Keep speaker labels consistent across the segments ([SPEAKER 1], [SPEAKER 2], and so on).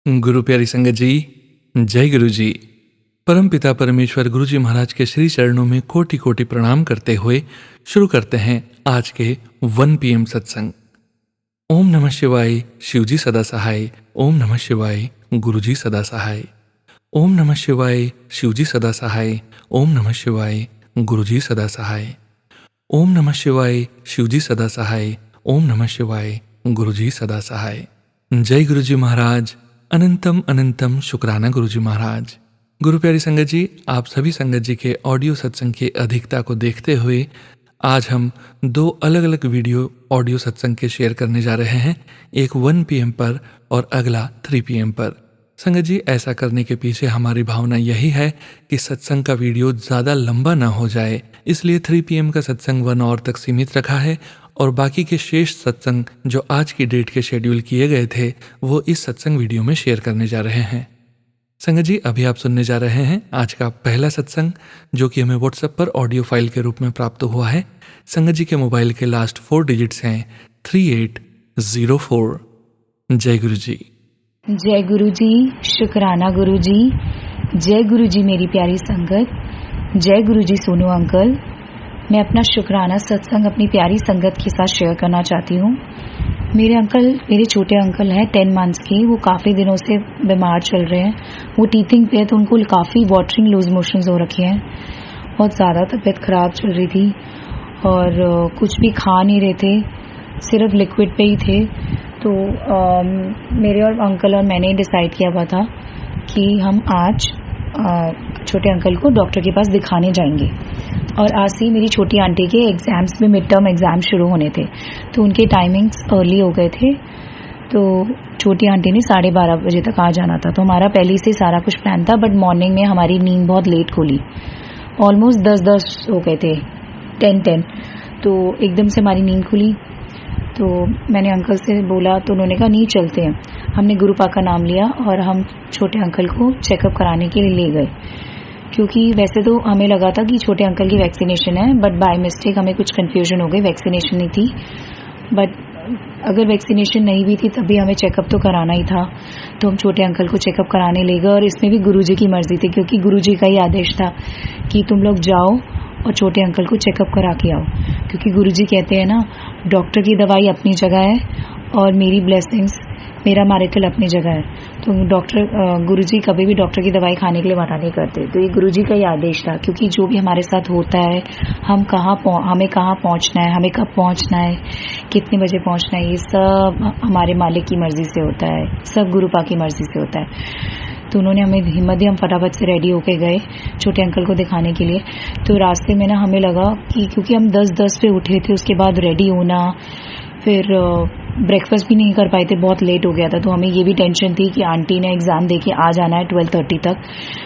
[SPEAKER 1] गुरु प्यारी संगत जी, जय गुरु जी। परम पिता परमेश्वर गुरु जी महाराज के श्री चरणों में कोटि कोटि प्रणाम करते हुए शुरू करते हैं आज के 1 PM सत्संग। ओम नमः शिवाय, शिवजी सदा सहाय। ओम नमः शिवाय, गुरुजी सदा सहाय। ओम नमः शिवाय, शिवजी सदा सहाय। ओम नमः शिवाय, गुरुजी सदा सहाय। ओम नमः शिवाय, शिवजी सदा सहाय। ओम नमः शिवाय, गुरुजी सदा सहाय। जय गुरु जी महाराज, अनंतम अनंतम शुक्राना गुरु जी महाराज। गुरु प्यारी संगत जी, आप सभी संगत जी के ऑडियो सत्संग की अधिकता को देखते हुए आज हम 2 अलग अलग वीडियो ऑडियो सत्संग के शेयर करने जा रहे हैं, एक 1 PM पर और अगला 3 PM पर। संगत जी, ऐसा करने के पीछे हमारी भावना यही है कि सत्संग का वीडियो ज़्यादा लंबा ना हो जाए, इसलिए 3 PM का सत्संग 1 आवर तक सीमित रखा है और बाकी के शेष सत्संग जो आज की डेट के शेड्यूल किए गए थे वो इस सत्संग वीडियो में शेयर करने जा रहे हैं। संगत जी, अभी आप सुनने जा रहे हैं आज का पहला सत्संग जो कि हमें व्हाट्सएप पर ऑडियो फाइल के रूप में प्राप्त हुआ है। संगत जी के मोबाइल के लास्ट 4 डिजिट्स हैं 3804। जय गुरु जी।
[SPEAKER 2] जय गुरु जी, शुक्राना गुरु जी। जय गुरु जी मेरी प्यारी संगत। जय गुरु जी सोनू अंकल। मैं अपना शुक्राना सत्संग अपनी प्यारी संगत के साथ शेयर करना चाहती हूँ। मेरे अंकल, मेरे छोटे अंकल हैं 10 मंथ्स के, वो काफ़ी दिनों से बीमार चल रहे हैं। वो टीथिंग पे है तो उनको काफ़ी वाटरिंग लूज मोशंस हो रखे हैं। बहुत ज़्यादा तबीयत ख़राब चल रही थी और कुछ भी खा नहीं रहे थे, सिर्फ लिक्विड पे ही थे। तो मेरे और अंकल और मैंने डिसाइड किया हुआ था कि हम आज छोटे अंकल को डॉक्टर के पास दिखाने जाएंगे। और आज से मेरी छोटी आंटी के एग्ज़ाम्स में मिड टर्म एग्ज़ाम शुरू होने थे, तो उनके टाइमिंग्स अर्ली हो गए थे। तो छोटी आंटी ने 12:30 बजे तक आ जाना था, तो हमारा पहले से सारा कुछ प्लान था। बट मॉर्निंग में हमारी नींद बहुत लेट खुली, ऑलमोस्ट 10 हो गए थे, 10। तो एकदम से हमारी नींद खुली। तो मैंने अंकल से बोला तो उन्होंने कहा नहीं चलते हैं। हमने गुरुपा का नाम लिया और हम छोटे अंकल को चेकअप कराने के लिए ले गए, क्योंकि वैसे तो हमें लगा था कि छोटे अंकल की वैक्सीनेशन है, बट बाय मिस्टेक हमें कुछ कंफ्यूजन हो गई, वैक्सीनेशन नहीं थी। बट अगर वैक्सीनेशन नहीं भी थी तब भी हमें चेकअप तो कराना ही था, तो हम छोटे अंकल को चेकअप कराने ले गए। और इसमें भी गुरुजी की मर्जी थी, क्योंकि गुरुजी का ही आदेश था कि तुम लोग जाओ और छोटे अंकल को चेकअप करा के आओ। क्योंकि गुरुजी कहते हैं ना, डॉक्टर की दवाई अपनी जगह है और मेरी ब्लेसिंग्स, मेरा मैरिकल अपनी जगह है। तो गुरुजी कभी भी डॉक्टर की दवाई खाने के लिए मना नहीं करते। तो ये गुरुजी का ही आदेश था, क्योंकि जो भी हमारे साथ होता है, हमें कहाँ पहुंचना है, हमें कब पहुंचना है, कितने बजे पहुंचना है, ये सब हमारे मालिक की मर्जी से होता है, सब गुरुपा की मर्जी से होता है। तो उन्होंने हमें हिम्मत दी, हम फटाफट से रेडी होके गए छोटे अंकल को दिखाने के लिए। तो रास्ते में ना हमें लगा कि क्योंकि हम 10:10 पे उठे थे, उसके बाद रेडी होना, फिर ब्रेकफास्ट भी नहीं कर पाए थे, बहुत लेट हो गया था। तो हमें ये भी टेंशन थी कि आंटी ने एग्ज़ाम देके आ जाना है 12:30 तक।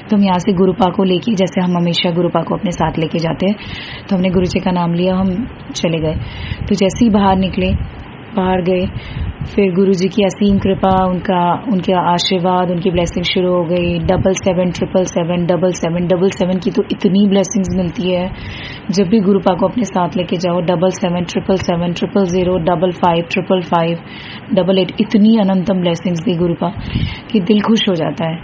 [SPEAKER 2] तो हम यहाँ से गुरुपा को लेके, जैसे हम हमेशा गुरुपा को अपने साथ लेके जाते हैं, तो हमने गुरुजी का नाम लिया, हम चले गए। तो जैसे ही बाहर गए, फिर गुरुजी की असीम कृपा, उनके आशीर्वाद, उनकी ब्लेसिंग शुरू हो गई। 777777 की तो इतनी ब्लेसिंग्स मिलती है जब भी गुरुपा को अपने साथ लेके जाओ। 77770000555588, इतनी अनंतम ब्लेसिंग्स दी गुरुपा कि दिल खुश हो जाता है।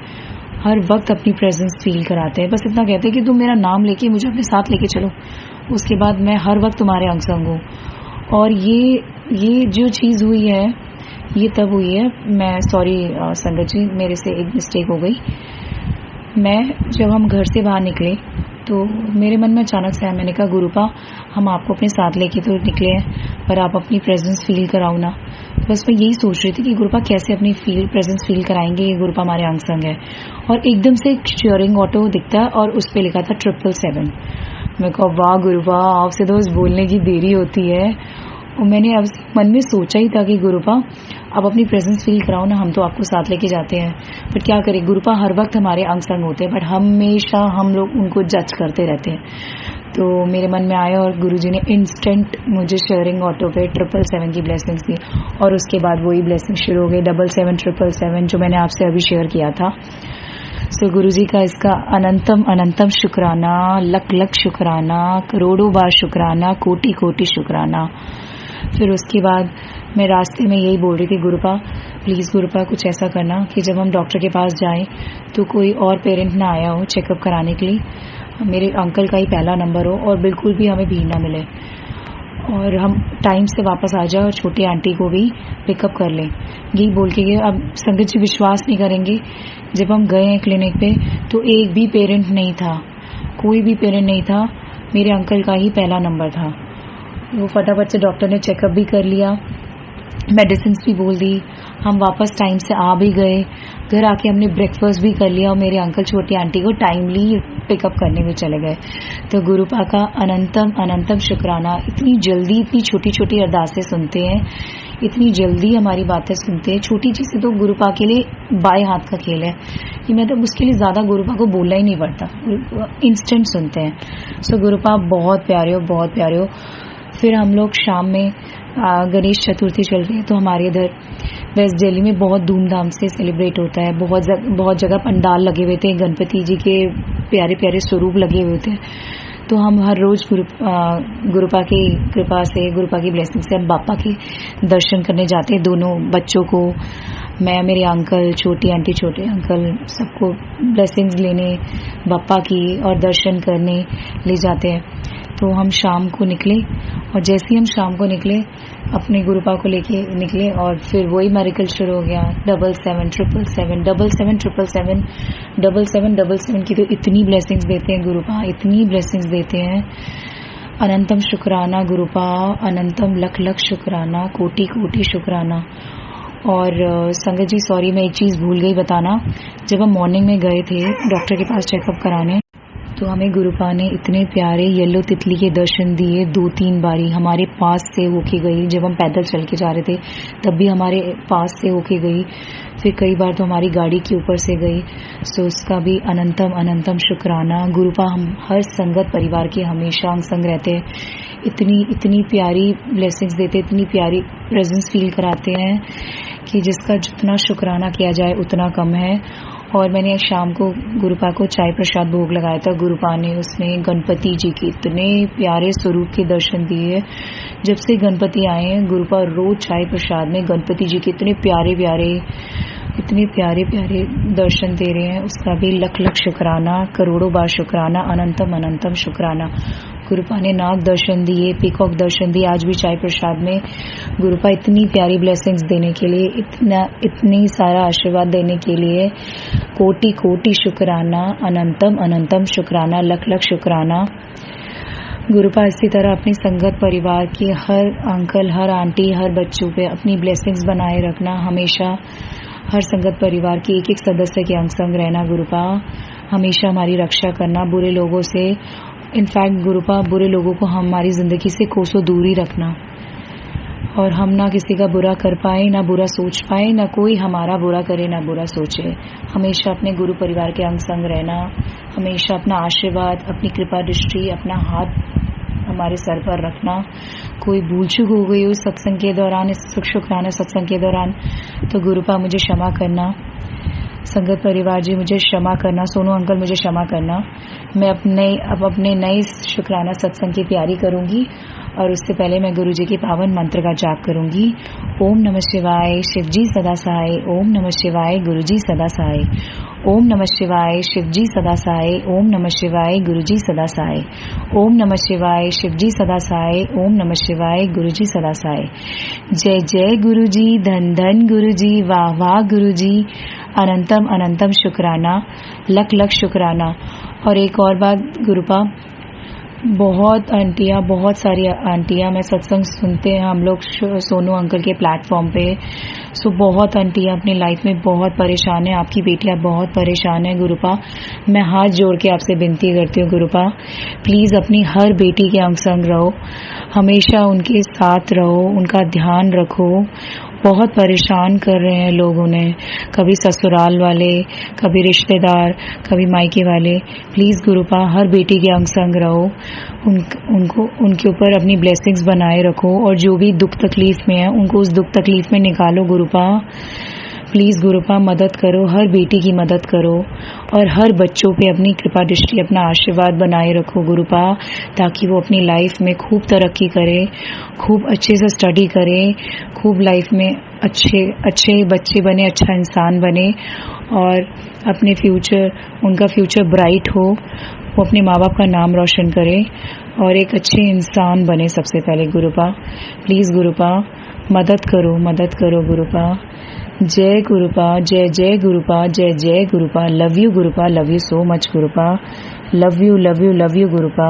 [SPEAKER 2] हर वक्त अपनी प्रेजेंस फील कराते हैं। बस इतना कहते हैं कि तुम मेरा नाम लेके मुझे अपने साथ लेके चलो, उसके बाद मैं हर वक्त तुम्हारे अंग संग हूँ। और ये जो चीज़ हुई है, ये तब हुई है, मैं सॉरी संगत जी, मेरे से एक मिस्टेक हो गई। जब हम घर से बाहर निकले तो मेरे मन में अचानक से आया, मैंने कहा गुरुपा, हम आपको अपने साथ लेके तो निकले हैं, पर आप अपनी प्रेजेंस फील कराओ ना। बस मैं यही सोच रही थी कि गुरुपा कैसे अपनी प्रेजेंस फील कराएंगे, ये गुरुपा हमारे अंग संग है। और एकदम से एक शेयरिंग ऑटो दिखता है और उस पर लिखा था 777। मैं कहा वाह गुरुपा, आपसे तो बस बोलने की देरी होती है। और मैंने अब मन में सोचा ही था कि गुरुपा आप अपनी प्रेजेंस फील कराओ ना, हम तो आपको साथ लेके जाते हैं। बट क्या करें, गुरुपा हर वक्त हमारे अंग संग होते हैं, बट हमेशा हम लोग उनको जज करते रहते हैं। तो मेरे मन में आया और गुरुजी ने इंस्टेंट मुझे शेयरिंग ऑटो पे 777 की ब्लेसिंग्स दी। और उसके बाद वही ब्लेसिंग शुरू हो गई 77777, जो मैंने आपसे अभी शेयर किया था। सो गुरुजी का इसका अनंतम शुक्राना, लख शुक्राना, करोड़ों बार शुक्राना, कोटि शुक्राना। फिर उसके बाद मैं रास्ते में यही बोल रही थी, गुरुपा प्लीज़ गुरुपा कुछ ऐसा करना कि जब हम डॉक्टर के पास जाएं तो कोई और पेरेंट ना आया हो चेकअप कराने के लिए, मेरे अंकल का ही पहला नंबर हो और बिल्कुल भी हमें भीड़ ना मिले और हम टाइम से वापस आ जाए और छोटी आंटी को भी पिकअप कर लें। यही बोल के गए। अब संगत जी विश्वास नहीं करेंगे, जब हम गए हैं क्लिनिक पे तो एक भी पेरेंट नहीं था, कोई भी पेरेंट नहीं था, मेरे अंकल का ही पहला नंबर था। वो फटाफट से डॉक्टर ने चेकअप भी कर लिया, मेडिसिन भी बोल दी, हम वापस टाइम से आ भी गए, घर आके हमने ब्रेकफास्ट भी कर लिया और मेरे अंकल छोटी आंटी को टाइमली पिकअप करने में चले गए। तो गुरुपा का अनंतम अनंतम शुक्राना। इतनी जल्दी इतनी छोटी छोटी अरदासें सुनते हैं, इतनी जल्दी हमारी बातें सुनते हैं। छोटी चीज़ें तो गुरुपा के लिए बाएं हाथ का खेल है कि मतलब उसके लिए ज़्यादा गुरुपा को बोलना ही नहीं पड़ता, इंस्टेंट सुनते हैं। सो गुरुपा बहुत प्यारे हो, बहुत प्यारे हो। फिर हम लोग शाम में गणेश चतुर्थी चल रही है तो हमारे इधर वेस्ट दिल्ली में बहुत धूमधाम से सेलिब्रेट होता है। बहुत जगह पंडाल लगे हुए थे, गणपति जी के प्यारे प्यारे स्वरूप लगे हुए थे। तो हम हर रोज गुरुपा की कृपा से, गुरुपा की ब्लेसिंग से हम बापा के दर्शन करने जाते हैं। दोनों बच्चों को, मैं, मेरे अंकल, छोटी आंटी, छोटे अंकल, सबको ब्लेसिंग्स लेने बापा की और दर्शन करने ले जाते हैं। तो हम शाम को निकले और जैसे ही हम शाम को निकले अपने गुरुपा को लेके निकले और फिर वही मेरिकल शुरू हो गया। 7777 7777 7777 की तो इतनी ब्लेसिंग्स देते हैं गुरुपा, इतनी ब्लेसिंग्स देते हैं। अनंतम शुक्राना गुरुपा, अनंतम लख लख शुक्राना, कोटि कोटि शुक्राना। और संगत जी सॉरी, मैं एक चीज़ भूल गई बताना। जब हम मॉर्निंग में गए थे डॉक्टर के पास चेकअप कराने तो हमें गुरुपा ने इतने प्यारे येलो तितली के दर्शन दिए। 2-3 बारी हमारे पास से होके गई, जब हम पैदल चल के जा रहे थे तब भी हमारे पास से होके गई, फिर कई बार तो हमारी गाड़ी के ऊपर से गई। सो उसका भी अनंतम अनंतम शुक्राना। गुरुपा हम हर संगत परिवार के हमेशा अंग संग रहते हैं, इतनी प्यारी ब्लेसिंग्स देते, इतनी प्यारी प्रेजेंस फील कराते हैं कि जिसका जितना शुक्राना किया जाए उतना कम है। और मैंने शाम को गुरुपा को चाय प्रसाद भोग लगाया था। गुरुपा ने उसमें गणपति जी के इतने प्यारे स्वरूप के दर्शन दिए। जब से गणपति आए हैं गुरुपा रोज चाय प्रसाद में गणपति जी के इतने प्यारे प्यारे दर्शन दे रहे हैं। उसका भी लख लख शुक्राना, करोड़ों बार शुक्राना, अनंतम अनंतम शुक्राना। गुरुपा ने नाग दर्शन दिए, पीकॉक दर्शन दिए। आज भी चाय प्रसाद में गुरुपा इतनी प्यारी ब्लेसिंग्स देने के लिए, इतनी सारा आशीर्वाद देने के लिए कोटि कोटि शुक्राना, अनंतम अनंतम शुक्राना, लख लख शुक्राना। गुरुपा इसी तरह अपनी संगत परिवार के हर अंकल, हर आंटी, हर बच्चों पे अपनी ब्लेसिंग्स बनाए रखना। हमेशा हर संगत परिवार के एक एक सदस्य के अंग संग रहना। गुरुपा हमेशा हमारी रक्षा करना बुरे लोगों से। इनफैक्ट गुरुपा बुरे लोगों को हमारी जिंदगी से कोसों दूर ही रखना और हम ना किसी का बुरा कर पाए, ना बुरा सोच पाए, ना कोई हमारा बुरा करे, ना बुरा सोचे। हमेशा अपने गुरु परिवार के अंग संग रहना, हमेशा अपना आशीर्वाद, अपनी कृपा दृष्टि, अपना हाथ हमारे सर पर रखना। कोई भूल चूक हो गई हो सत्संग के दौरान, इस शुक्राना सत्संग के दौरान, तो गुरुपा मुझे क्षमा करना। संगत परिवार जी मुझे क्षमा करना। सोनू अंकल मुझे क्षमा करना। मैं अपने नए शुक्राना सत्संग की तैयारी करूंगी और उससे पहले मैं गुरु जी के पावन मंत्र का जाप करूंगी। ओम नमः शिवाय, शिव जी सदा सहाय। ओम नमः शिवाय, गुरु जी सदा सहाय। ओम नमः शिवाय, शिव जी सदा सहाय। ओम नमः शिवाय, गुरु जी सदा सहाय। ओम नमः शिवाय, शिव जी सदा सहाय। ओम नमः शिवाय, गुरु जी सदा सहाय। जय जय गुरु जी, धन धन गुरु जी, वाह वाह गुरु जी, अनंतम अनंतम शुक्राना, लख लख शुक्राना। और एक और बात गुरुपा, बहुत सारी आंटियां मैं सत्संग सुनते हैं हम लोग सोनू अंकल के प्लेटफॉर्म पे। सो बहुत आंटियां अपनी लाइफ में बहुत परेशान है, आपकी बेटियां बहुत परेशान है। गुरुपा मैं हाथ जोड़ के आपसे विनती करती हूँ गुरुपा, प्लीज अपनी हर बेटी के अंग संग रहो, हमेशा उनके साथ रहो, उनका ध्यान रखो। बहुत परेशान कर रहे हैं लोग उन्हें, कभी ससुराल वाले, कभी रिश्तेदार, कभी मायके वाले। प्लीज गुरुपा हर बेटी के अंग संग रहो, उनके ऊपर अपनी ब्लेसिंग्स बनाए रखो और जो भी दुख तकलीफ में है उनको उस दुख तकलीफ में निकालो गुरुपा। प्लीज़ गुरुपा मदद करो, हर बेटी की मदद करो और हर बच्चों पे अपनी कृपा दृष्टि, अपना आशीर्वाद बनाए रखो गुरुपा, ताकि वो अपनी लाइफ में खूब तरक्की करे, खूब अच्छे से स्टडी करे, खूब लाइफ में अच्छे बच्चे बने, अच्छा इंसान बने और अपने उनका फ्यूचर ब्राइट हो, वो अपने माँ बाप का नाम रोशन करे और एक अच्छे इंसान बने। सबसे पहले गुरुपा प्लीज़ गुरुपा मदद करो गुरुपा। जय गुरुपा, जय जय गुरुपा, जय जय गुरुपा। लव यू सो मच गुरुपा। लव यू गुरुपा।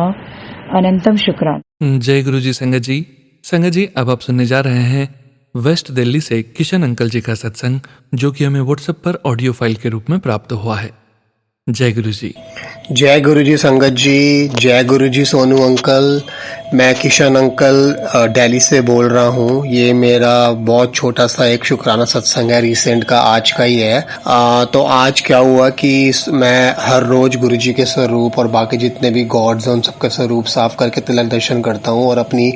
[SPEAKER 2] अनंतम शुक्रान।
[SPEAKER 1] जय गुरु जी। संगत जी अब आप सुनने जा रहे हैं वेस्ट दिल्ली से किशन अंकल जी का सत्संग, जो कि हमें व्हाट्सएप पर ऑडियो फाइल के रूप में प्राप्त हुआ है। जय गुरु जी।
[SPEAKER 3] जय गुरु जी संगत जी, जय गुरु जी सोनू अंकल। मैं किशन अंकल दिल्ली से बोल रहा हूँ। ये मेरा बहुत छोटा सा एक शुक्राना सत्संग है, रिसेंट का, आज का ही है। तो आज क्या हुआ कि मैं हर रोज गुरु जी के स्वरूप और बाकी जितने भी गॉड्स हैं उन सबके स्वरूप साफ करके तिलक दर्शन करता हूँ और अपनी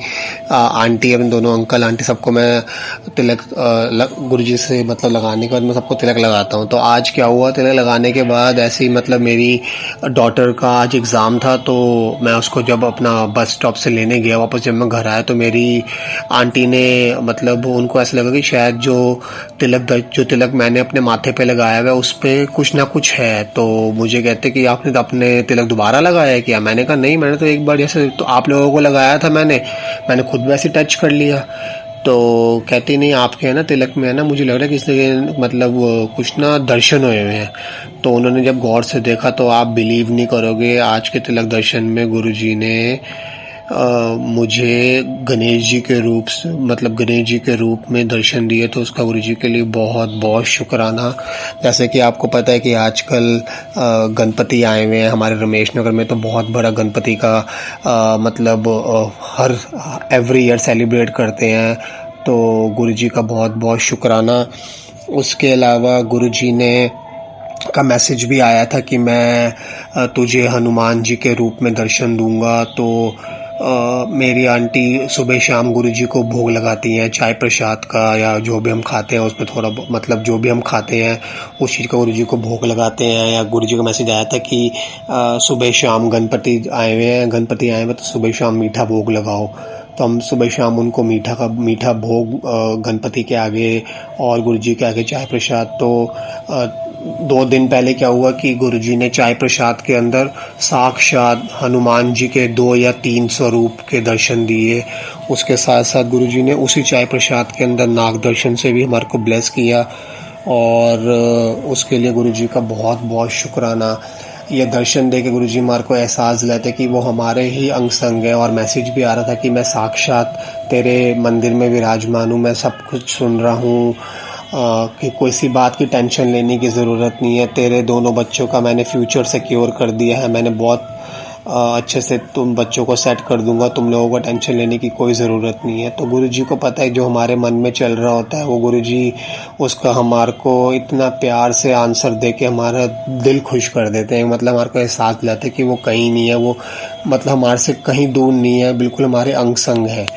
[SPEAKER 3] आंटी, अपने दोनों अंकल आंटी सबको मैं तिलक गुरु जी से मतलब लगाने के बाद मैं सबको तिलक लगाता हूँ। तो आज क्या हुआ, तिलक लगाने के बाद ऐसे ही मतलब मेरी डॉटर का आज एग्ज़ाम था, तो मैं उसको जब अपना बस स्टॉप से लेने गया, वापस जब मैं घर आया तो मेरी आंटी ने मतलब उनको ऐसा लगा कि शायद जो तिलक मैंने अपने माथे पे लगाया हुआ है उस पर कुछ ना कुछ है। तो मुझे कहते कि आपने तो अपने तिलक दोबारा लगाया है क्या? मैंने कहा नहीं, मैंने तो एक बार जैसे तो आप लोगों को लगाया था, मैंने खुद वैसे टच कर लिया। तो कहती नहीं, आपके है ना तिलक में है ना, मुझे लग रहा है कि इसलिए मतलब कुछ ना दर्शन हुए हुए हैं। तो उन्होंने जब गौर से देखा तो आप बिलीव नहीं करोगे, आज के तिलक दर्शन में गुरुजी ने मुझे गणेश जी के रूप में दर्शन दिए। तो उसका गुरुजी के लिए बहुत बहुत शुक्राना। जैसे कि आपको पता है कि आजकल गणपति आए हुए हैं हमारे रमेश नगर में, तो बहुत बड़ा गणपति का मतलब हर एवरी ईयर सेलिब्रेट करते हैं। तो गुरुजी का बहुत बहुत शुक्राना। उसके अलावा गुरुजी ने का मैसेज भी आया था कि मैं तुझे हनुमान जी के रूप में दर्शन दूंगा। तो मेरी आंटी सुबह शाम गुरुजी को भोग लगाती हैं, चाय प्रसाद का या जो भी हम खाते हैं उसमें थोड़ा मतलब जो भी हम खाते हैं उस चीज़ का गुरुजी को भोग लगाते हैं। या गुरुजी का मैसेज आया था कि सुबह शाम गणपति आए हुए हैं तो सुबह शाम मीठा भोग लगाओ। तो हम सुबह शाम उनको मीठा भोग गणपति के आगे और गुरुजी के आगे चाय प्रसाद। तो 2 दिन पहले क्या हुआ कि गुरुजी ने चाय प्रसाद के अंदर साक्षात हनुमान जी के 2 या 3 स्वरूप के दर्शन दिए। उसके साथ साथ गुरुजी ने उसी चाय प्रसाद के अंदर नाग दर्शन से भी हमारे को ब्लेस किया और उसके लिए गुरुजी का बहुत बहुत शुक्राना। ये दर्शन दे के गुरुजी हमारे को एहसास दिलाते कि वो हमारे ही अंग संग है। और मैसेज भी आ रहा था कि मैं साक्षात तेरे मंदिर में विराजमान हूँ, मैं सब कुछ सुन रहा हूँ, कि कोई सी बात की टेंशन लेने की ज़रूरत नहीं है। तेरे दोनों बच्चों का मैंने फ्यूचर सिक्योर कर दिया है, मैंने बहुत अच्छे से तुम बच्चों को सेट कर दूंगा, तुम लोगों को टेंशन लेने की कोई ज़रूरत नहीं है। तो गुरुजी को पता है जो हमारे मन में चल रहा होता है वो गुरुजी उसका हमारे को इतना प्यार से आंसर दे के हमारा दिल खुश कर देते हैं। मतलब हमारे को एहसास दिलाते हैं कि वो कहीं नहीं है, वो मतलब हमारे से कहीं दूर नहीं है, बिल्कुल हमारे अंग संग है।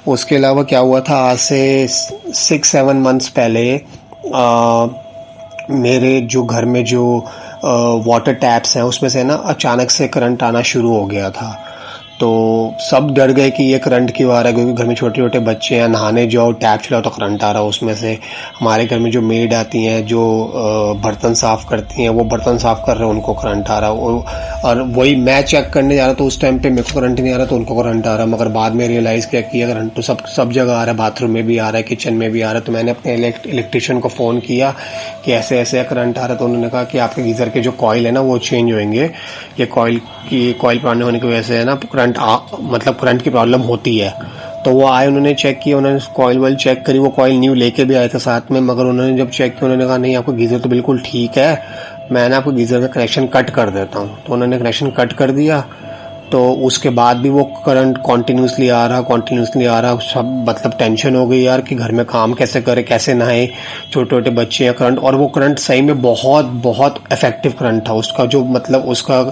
[SPEAKER 3] उसके अलावा क्या हुआ था, आज से 6-7 मंथ्स पहले मेरे जो घर में जो वाटर टैप्स हैं उसमें से ना अचानक से करंट आना शुरू हो गया था। तो सब डर गए कि ये करंट क्यों आ रहा है, क्योंकि घर में छोटे छोटे बच्चे हैं, नहाने जाओ टैप चलाओ तो करंट आ रहा है उसमें से। हमारे घर में जो मेड आती हैं जो बर्तन साफ़ करती हैं वो बर्तन साफ़ कर रहे हैं, उनको करंट आ रहा है। और वही मैं चेक करने जा रहा तो उस टाइम पे मेरे को करंट नहीं आ रहा तो उनको करंट आ रहा। मगर बाद में रियलाइज़ किया कि करंट तो सब जगह आ रहा है, बाथरूम में भी आ रहा है, किचन में भी आ रहा है। तो मैंने अपने इलेक्ट्रिशियन को फ़ोन किया कि ऐसे ऐसे करंट आ रहा है। तो उन्होंने कहा कि आपके गीज़र के जो कॉइल है ना वो चेंज होंगे, ये कॉइल पुराने होने की वजह से है ना करंट की प्रॉब्लम होती है। तो वो आए, उन्होंने चेक किया, उन्होंने कॉइल चेक करी, वो कॉइल न्यू लेके भी आए थे साथ में। मगर उन्होंने जब चेक किया उन्होंने कहा नहीं आपका गीज़र तो बिल्कुल ठीक है, मैं ना आपको गीज़र का कनेक्शन कट कर देता हूँ। तो उन्होंने कनेक्शन कट कर दिया। तो उसके बाद भी वो करंट कॉन्टीन्यूसली आ रहा। सब मतलब टेंशन हो गई यार कि घर में काम कैसे करे, कैसे नहाए, छोटे छोटे बच्चे हैं, करंट। और वो करंट सही में बहुत बहुत इफेक्टिव करंट था। उसका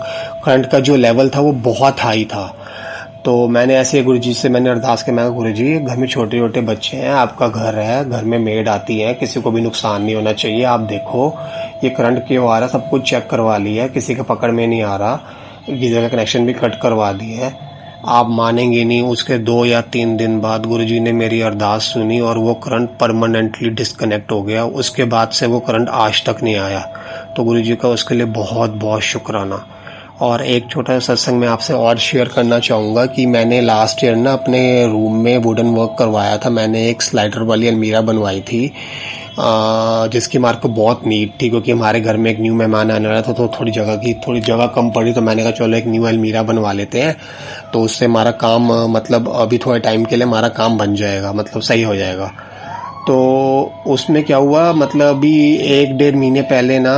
[SPEAKER 3] करंट का जो लेवल था वो बहुत हाई था। तो मैंने ऐसे गुरुजी से मैंने अरदास की, मैं कहा गुरुजी घर में छोटे छोटे बच्चे हैं, आपका घर है, घर में मेड आती है, किसी को भी नुकसान नहीं होना चाहिए, आप देखो ये करंट क्यों आ रहा, सब कुछ चेक करवा लिया, किसी के पकड़ में नहीं आ रहा, गीजर का कनेक्शन भी कट करवा दिया है। आप मानेंगे नहीं, उसके 2 या 3 दिन बाद गुरुजी ने मेरी अरदास सुनी और वो करंट परमानेंटली डिस्कनेक्ट हो गया। उसके बाद से वो करंट आज तक नहीं आया। तो गुरुजी का उसके लिए बहुत बहुत शुक्राना। और एक छोटा सा सत्संग मैं आपसे और शेयर करना चाहूँगा कि मैंने लास्ट ईयर ना अपने रूम में वुडन वर्क करवाया था। मैंने एक स्लाइडर वाली अलमीरा बनवाई थी, जिसकी मार्क बहुत नीट थी, क्योंकि हमारे घर में एक न्यू मेहमान आने वाला था, तो थोड़ी जगह कम पड़ी, तो मैंने कहा चलो एक न्यू अलमीरा बनवा लेते हैं, तो उससे हमारा काम मतलब अभी थोड़े टाइम के लिए हमारा काम बन जाएगा, मतलब सही हो जाएगा। तो उसमें क्या हुआ, मतलब अभी 1-1.5 महीने पहले ना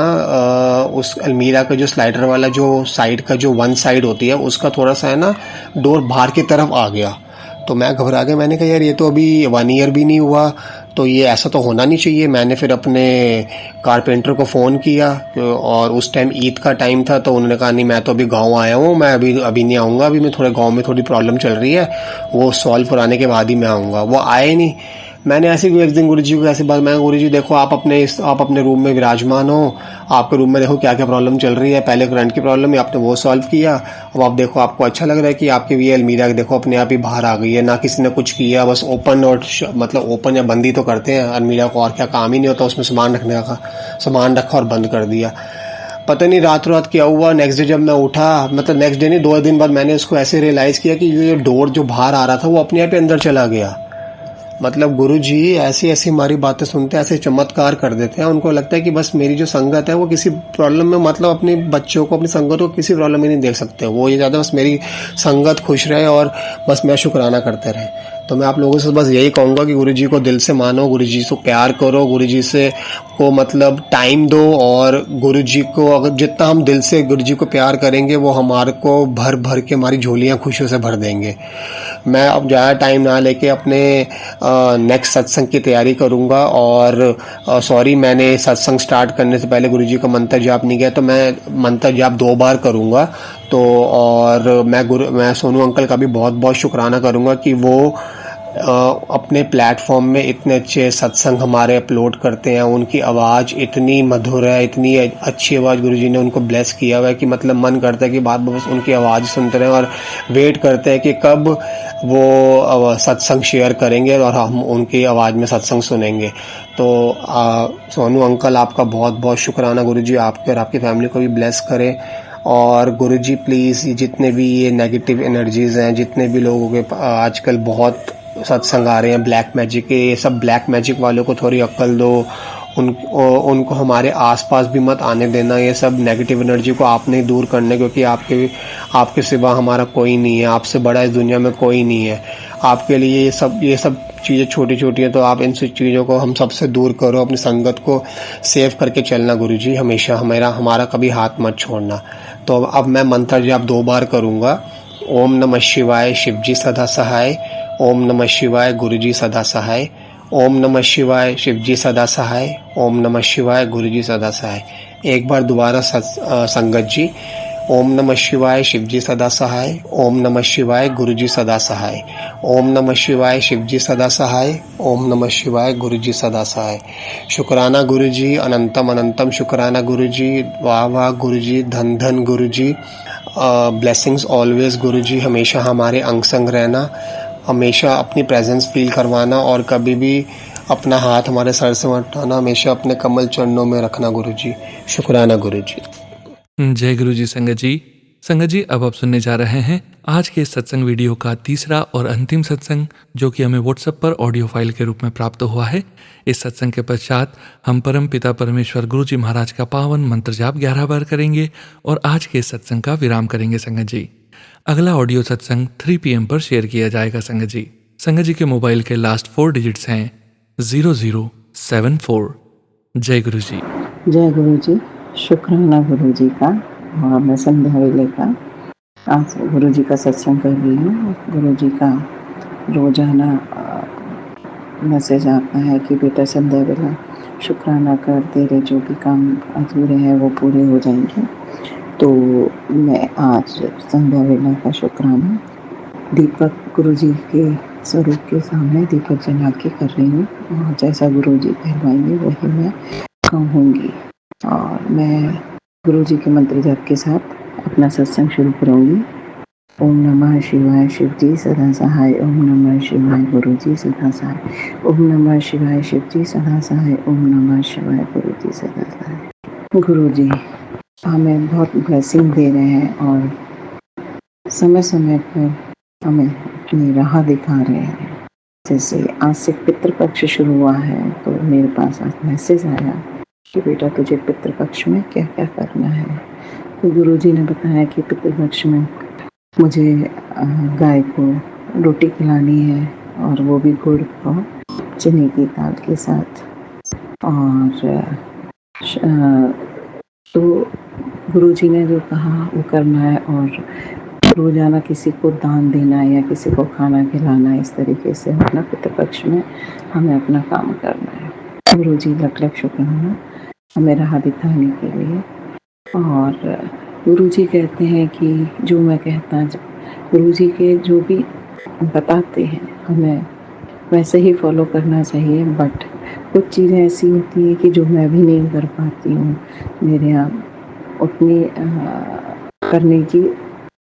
[SPEAKER 3] उस अलमीरा का जो स्लाइडर वाला जो साइड का जो वन साइड होती है उसका थोड़ा सा है ना डोर बाहर की तरफ आ गया। तो मैं घबरा गया, मैंने कहा यार ये तो अभी 1 ईयर भी नहीं हुआ, तो ये ऐसा तो होना नहीं चाहिए। मैंने फिर अपने कारपेंटर को फ़ोन किया और उस टाइम ईद का टाइम था, तो उन्होंने कहा नहीं मैं तो अभी गांव आया हूँ, मैं अभी नहीं आऊँगा, अभी मैं थोड़े गांव में थोड़ी प्रॉब्लम चल रही है, वो सॉल्व कराने के बाद ही मैं आऊँगा। वो आए नहीं। मैंने ऐसे एक दिन गुरुजी को ऐसी बात, मैं गुरुजी देखो आप अपने रूम में विराजमान हो, आपके रूम में देखो क्या क्या प्रॉब्लम चल रही है, पहले करंट की प्रॉब्लम है, आपने वो सॉल्व किया, अब आप देखो आपको अच्छा लग रहा है कि आपकी ये अलमीरा देखो अपने आप ही बाहर आ गई है, ना किसी ने कुछ किया, बस ओपन और मतलब ओपन या बंद ही तो करते हैं अलमीरा को, और क्या काम ही नहीं होता उसमें सामान रखने का, सामान रखा और बंद कर दिया। पता नहीं रात क्या हुआ, नेक्स्ट डे जब मैं उठा, मतलब नेक्स्ट डे नहीं 2 दिन बाद मैंने उसको ऐसे रियलाइज़ किया कि ये डोर जो बाहर आ रहा था वो अपने आप ही अंदर चला गया। मतलब गुरुजी ऐसी ऐसी हमारी बातें सुनते हैं, ऐसे चमत्कार कर देते हैं। उनको लगता है कि बस मेरी जो संगत है वो किसी प्रॉब्लम में, मतलब अपने बच्चों को अपनी संगत को किसी प्रॉब्लम में नहीं देख सकते, वो ये ज़्यादा बस मेरी संगत खुश रहे और बस मैं शुक्राना करते रहे। तो मैं आप लोगों से बस यही कहूँगा कि गुरुजी को दिल से मानो, गुरुजी से प्यार करो, गुरुजी से को मतलब टाइम दो, और गुरुजी को अगर जितना हम दिल से गुरुजी को प्यार करेंगे वो हमारे को भर भर के हमारी झोलियाँ खुशियों से भर देंगे। मैं अब ज़्यादा टाइम ना लेके अपने नेक्स्ट सत्संग की तैयारी करूँगा, और सॉरी मैंने सत्संग स्टार्ट करने से पहले गुरुजी का मंत्र जाप नहीं किया, तो मैं मंत्र जाप 2 बार करूँगा। तो और मैं सोनू अंकल का भी बहुत बहुत शुक्राना करूँगा कि वो अपने प्लेटफॉर्म में इतने अच्छे सत्संग हमारे अपलोड करते हैं। उनकी आवाज़ इतनी मधुर है, इतनी अच्छी आवाज़ गुरुजी ने उनको ब्लेस किया हुआ है कि मतलब मन करता है कि बार बार बस उनकी आवाज़ सुनते रहें, और वेट करते हैं कि कब वो सत्संग शेयर करेंगे और हम उनकी आवाज़ में सत्संग सुनेंगे। तो सोनू अंकल आपका बहुत बहुत शुक्राना, गुरुजी आपके और आपकी फैमिली को भी ब्लेस करें। और गुरुजी प्लीज़ जितने भी ये नेगेटिव एनर्जीज़ हैं, जितने भी लोगों के आजकल बहुत सत्संग आ रहे हैं ब्लैक मैजिक के, ये सब ब्लैक मैजिक वालों को थोड़ी अक्ल दो, उनको हमारे आसपास भी मत आने देना। ये सब नेगेटिव एनर्जी को आपने दूर करना, क्योंकि आपके सिवा हमारा कोई नहीं है, आपसे बड़ा इस दुनिया में कोई नहीं है। आपके लिए ये सब चीज़ें छोटी छोटी हैं, तो आप इन सब चीज़ों को हम सबसे दूर करो, अपनी संगत को सेव करके चलना गुरुजी, हमेशा हमारा कभी हाथ मत छोड़ना। तो अब मैं मंत्र जाप 2 बार करूँगा। ओम नमः शिवाय, शिवजी सदा सहाय। ओम नमः शिवाय, गुरुजी सदा सहाय। ओम नमः शिवाय, शिवजी सदा सहाय। ओम नमः शिवाय, गुरुजी सदा सहाय। एक बार दोबारा संगत जी, ओम नमः शिवाय, शिवजी सदा सहाय। ओम नमः शिवाय, गुरुजी सदा सहाय। ओम नमः शिवाय, शिवजी सदा सहाय। ओम नमः शिवाय, गुरुजी सदा सहाय। शुक्राना गुरुजी, अनंतम अनंतम शुक्राना गुरुजी, वाह वाह गुरुजी, धन धन गुरुजी, ब्लेसिंग्स ऑलवेज गुरुजी, हमेशा हमारे अंग संग रहना, हमेशा अपनी प्रेजेंस फील करवाना, और कभी भी अपना हाथ हमारे सर से मत उठाना, हमेशा अपने कमल चरणों में रखना गुरुजी। शुक्राना गुरुजी।
[SPEAKER 1] जय गुरुजी। संगत जी अब आप सुनने जा रहे हैं आज के इस सत्संग वीडियो का तीसरा और अंतिम सत्संग, जो कि हमें व्हाट्सएप पर ऑडियो फाइल के रूप में प्राप्त हुआ है। इस सत्संग के पश्चात हम परम पिता परमेश्वर गुरुजी महाराज का पावन मंत्र जाप 11 बार करेंगे और आज के इस सत्संग का विराम करेंगे संगत जी। अगला ऑडियो सत्संग 3 PM पर शेयर किया जाएगा संगत जी। संगत जी के मोबाइल के लास्ट 4 डिजिट्स हैं 0074। जय गुरु जी।
[SPEAKER 4] जय गुरु जी। शुक्राना गुरु जी का। और मैं संध्या वेले का आज गुरु जी का सत्संग कर रही हूँ। गुरु जी का रोजाना मैसेज आता है कि बेटा संध्या वेला शुक्राना कर, तेरे जो भी काम अधूरे हैं वो पूरे हो जाएंगे। तो मैं आज संध्या वेला का शुक्राना दीपक गुरुजी के स्वरूप के सामने दीपक जला के कर रही हूँ और जैसा गुरुजी कहलवाएंगे वही मैं कहूँगी। और मैं गुरुजी के मंत्र जाप के साथ अपना सत्संग शुरू करूँगी। ओम नमः शिवाय शिवजी सदा सहाय। ओम नमः शिवाय गुरुजी सदा सहाय। ओम नमः शिवाय शिवजी सदा सहाय। ओम नमः शिवाय गुरुजी सदा सहाय। गुरुजी हमें बहुत ब्लेसिंग दे रहे हैं और समय समय पर हमें अपनी राह दिखा रहे हैं। जैसे आज से पितृपक्ष शुरू हुआ है तो मेरे पास आज मैसेज आया कि बेटा तुझे पितृपक्ष में क्या क्या करना है। तो गुरुजी ने बताया कि पितृपक्ष में मुझे गाय को रोटी खिलानी है और वो भी गुड़ और चने की दाल के साथ। और तो गुरुजी ने जो कहा वो करना है और रोजाना किसी को दान देना है या किसी को खाना खिलाना है। इस तरीके से अपना पितृपक्ष में हमें अपना काम करना है। गुरुजी लख लख शुक्राना हमें राह दिखाने के लिए। और गुरुजी कहते हैं कि जो मैं कहता गुरुजी के जो भी बताते हैं हमें वैसे ही फॉलो करना चाहिए। बट कुछ चीज़ें ऐसी होती हैं कि जो मैं भी नहीं कर पाती हूँ। मेरे यहाँ उतनी करने की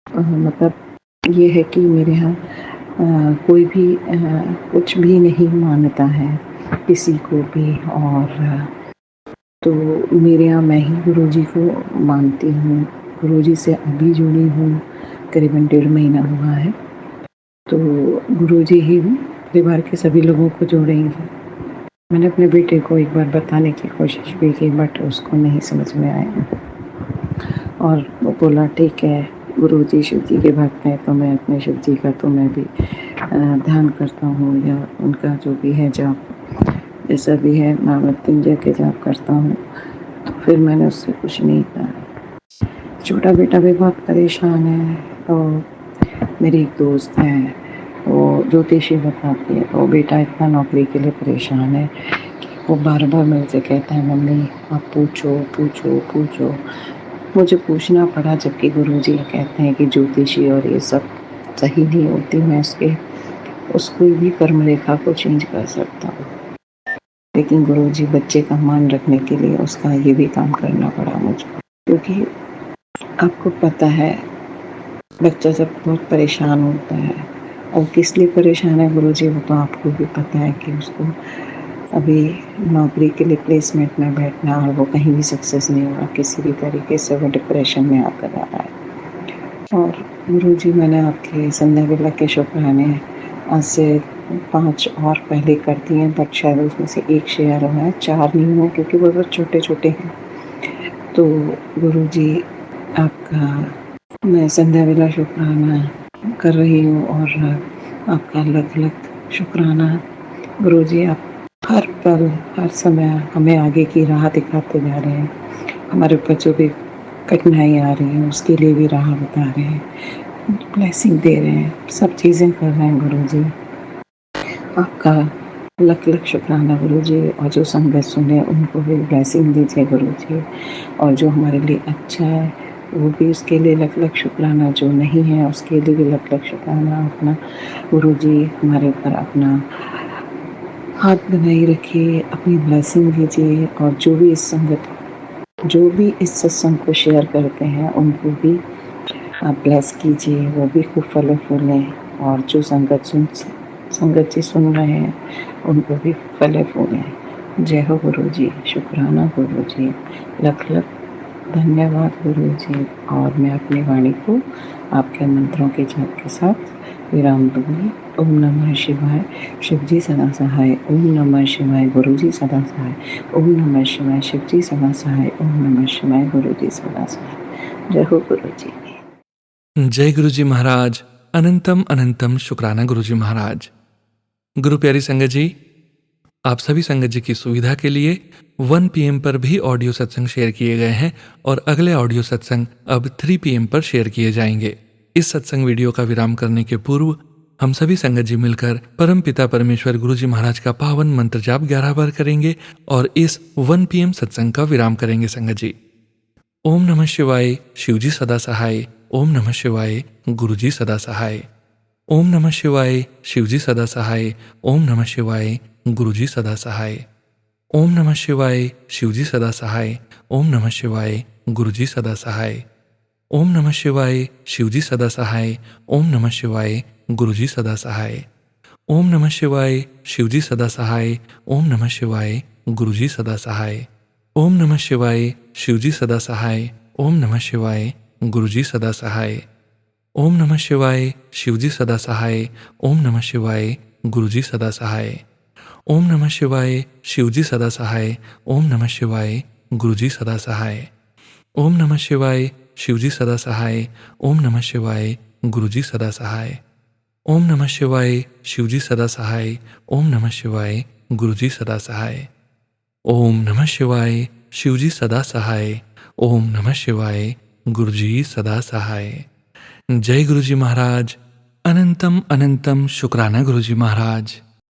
[SPEAKER 4] मतलब ये है कि मेरे यहाँ कोई भी कुछ भी नहीं मानता है किसी को भी। और तो मेरे यहाँ मैं ही गुरुजी को मानती हूँ। गुरुजी से अभी जुड़ी हूँ, करीबन 1.5 महीना हुआ है। तो गुरुजी ही परिवार के सभी लोगों को जोड़ेंगे। मैंने अपने बेटे को एक बार बताने की कोशिश भी की बट उसको नहीं समझ में आया और वो बोला ठीक है गुरुजी शिव जी के भक्त हैं तो मैं अपने शिव जी का तो मैं भी ध्यान करता हूँ या उनका जो भी है जाप जैसा भी है महामृत्युंजय के जाप करता हूँ। तो फिर मैंने उससे कुछ नहीं कहा। छोटा बेटा भी बहुत परेशान है। तो मेरी एक दोस्त है वो ज्योतिषी बताती है। वो बेटा इतना नौकरी के लिए परेशान है कि वो बार बार मेरे से कहता है मम्मी आप पूछो पूछो पूछो। मुझे पूछना पड़ा जबकि गुरुजी कहते हैं कि ज्योतिषी और ये सब सही नहीं होती। मैं उसको भी कर्म रेखा को चेंज कर सकता हूँ लेकिन गुरुजी बच्चे का मान रखने के लिए उसका ये भी काम करना पड़ा मुझे। क्योंकि आपको पता है बच्चा जब बहुत परेशान होता है और किस लिए परेशान है गुरुजी वो तो आपको भी पता है कि उसको अभी नौकरी के लिए प्लेसमेंट में बैठना और वो कहीं भी सक्सेस नहीं हुआ। किसी भी तरीके से वो डिप्रेशन में आकर आ रहा है। और गुरुजी मैंने आपके संध्या वेला के शुक्राने आज से 5 और पहले कर दिए हैं बट शायद उसमें से 1 शेयर हुआ है, 4 नहीं हुए क्योंकि वो बहुत छोटे छोटे हैं। तो गुरुजी आपका मैं संध्या वेला शुक्राना कर रही हूँ और आपका लख लख शुक्राना। गुरुजी आप हर पल हर समय हमें आगे की राह दिखाते जा रहे हैं। हमारे ऊपर जो भी कठिनाई आ रही है उसके लिए भी राह बता रहे हैं, ब्लेसिंग दे रहे हैं, सब चीज़ें कर रहे हैं गुरुजी। आपका लख लख शुक्राना गुरुजी। और जो संगत सुने उनको भी ब्लेसिंग दीजिए गुरुजी। और जो हमारे लिए अच्छा है वो भी उसके लिए लख लख शुक्राना। जो नहीं है उसके लिए भी लख लख शुक्राना। अपना गुरुजी हमारे ऊपर अपना हाथ बनाए रखिए, अपनी ब्लेसिंग दीजिए। और जो भी इस सत्संग को शेयर करते हैं उनको भी आप ब्लेस कीजिए, वो भी खूब फले फूलें। और जो संगत जी सुन रहे हैं उनको भी फले फूलें। जय हो गुरुजी, शुक्राना गुरुजी, लख लख धन्यवाद गुरुजी। और मैं अपनी वाणी को आपके मंत्रों के जाप के साथ विराम दूंगी। ओम नमः शिवाय शिवजी सदा सहाय। ओम नमः शिवाय गुरुजी सदा सहाय। ओम नमः शिवाय शिवजी सदा सहाय। ओम नमः शिवाय गुरुजी सदा सहाय। जय हो गुरुजी।
[SPEAKER 1] जय गुरुजी महाराज। अनंतम अनंतम शुक्राना गुरुजी महाराज। गुरु प्यारी संगत जी, आप सभी संगत जी की सुविधा के लिए 1 PM पर भी ऑडियो सत्संग शेयर किए गए हैं और अगले ऑडियो सत्संग अब 3 PM पर शेयर किए जाएंगे। इस सत्संग वीडियो का विराम करने के पूर्व हम सभी संगत जी मिलकर परम पिता परमेश्वर गुरुजी महाराज का पावन मंत्र जाप 11 बार करेंगे और इस 1 PM सत्संग का विराम करेंगे संगत जी। ओम नमः शिवाय शिवजी सदा सहाय। ओम नमः शिवाय गुरुजी सदा सहाय। ओम नमः शिवाय शिवजी सदा सहाय। ओम नमः शिवाय गुरुजी सदा सहाय। ओम नमः शिवाय शिवजी सदा सहाय। ओम नमः शिवाय गुरुजी सदा सहाय। ओम नमः शिवाय शिवजी सदा सहाय। ओम नमः शिवाय गुरुजी सदा सहाय। ओम नमः शिवाय शिवजी सदा सहाय। ओम नमः शिवाय गुरुजी सदा सहाय। ओम नमः शिवाय शिवजी सदा सहाय। ओम नमः शिवाय गुरुजी सदा सहाय। ओम नमः शिवाय शिवजी सदा सहाय। ओम नमः शिवाय गुरुजी सदा सहाय। ओम नमः शिवाय शिवजी सदा सहाय। ओम नमः शिवाय गुरुजी सदा सहाय। ओम नमः शिवाय शिवजी सदा सहाय। ओम नमः शिवाय गुरुजी सदा सहाय। ओम नमः शिवाय शिवजी सदा सहाय। ओम नमः शिवाय गुरुजी सदा सहाय। ओम नमः शिवाय शिवजी सदा सहाय। ओम नमः शिवाय गुरुजी सदा सहाय। जय गुरुजी महाराज। अनंतम अनंतम शुक्राना गुरुजी महाराज।